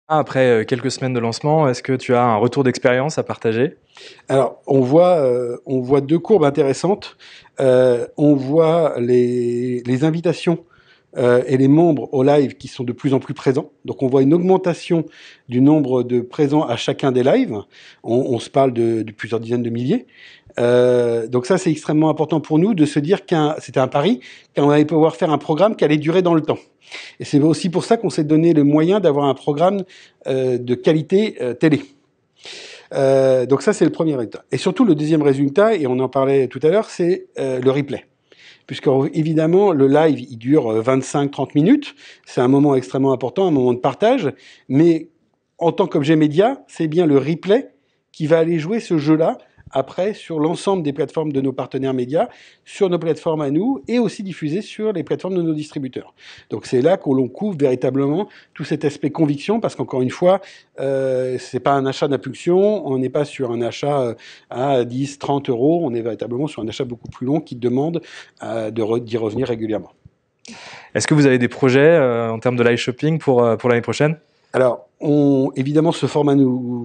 Après quelques semaines de lancement, est-ce que tu as un retour d'expérience à partager? Alors, on voit deux courbes intéressantes. On voit les invitations et les membres au live qui sont de plus en plus présents. Donc, on voit une augmentation du nombre de présents à chacun des lives. On se parle de plusieurs dizaines de milliers. Donc ça, c'est extrêmement important pour nous de se dire c'était un pari, qu'on allait pouvoir faire un programme qui allait durer dans le temps. Et c'est aussi pour ça qu'on s'est donné le moyen d'avoir un programme de qualité télé. Donc ça, c'est le premier résultat. Et surtout, le deuxième résultat, et on en parlait tout à l'heure, c'est le replay. Puisque évidemment, le live, il dure 25-30 minutes. C'est un moment extrêmement important, un moment de partage. Mais en tant qu'objet média, c'est bien le replay qui va aller jouer ce jeu-là après sur l'ensemble des plateformes de nos partenaires médias, sur nos plateformes à nous, et aussi diffusé sur les plateformes de nos distributeurs. Donc c'est là qu'on couvre véritablement tout cet aspect conviction, parce qu'encore une fois, c'est pas un achat d'impulsion, on n'est pas sur un achat à 10, 30 euros, on est véritablement sur un achat beaucoup plus long qui demande d'y revenir régulièrement. Est-ce que vous avez des projets en termes de live shopping pour l'année prochaine? Alors, évidemment, ce format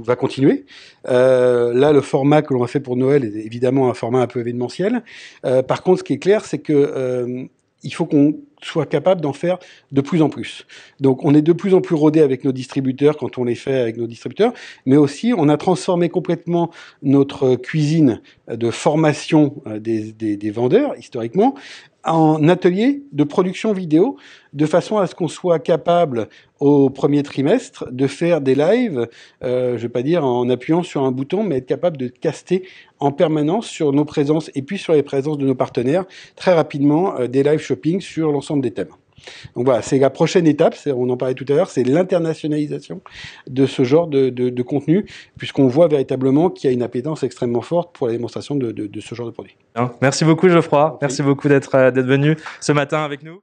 va continuer. Là, le format que l'on a fait pour Noël est évidemment un format un peu événementiel. Par contre, ce qui est clair, c'est que il faut qu'on soit capable d'en faire de plus en plus. Donc, on est de plus en plus rodé avec nos distributeurs quand on les fait avec nos distributeurs, mais aussi, on a transformé complètement notre cuisine de formation des vendeurs, historiquement, en atelier de production vidéo, de façon à ce qu'on soit capable, au premier trimestre, de faire des lives, je vais pas dire en appuyant sur un bouton, mais être capable de caster en permanence sur nos présences et puis sur les présences de nos partenaires, très rapidement, des live shopping sur l'ensemble des thèmes. Donc voilà, c'est la prochaine étape, on en parlait tout à l'heure, c'est l'internationalisation de ce genre de contenu, puisqu'on voit véritablement qu'il y a une appétence extrêmement forte pour la démonstration de ce genre de produit. Merci beaucoup Geoffroy, merci beaucoup d'être venu ce matin avec nous.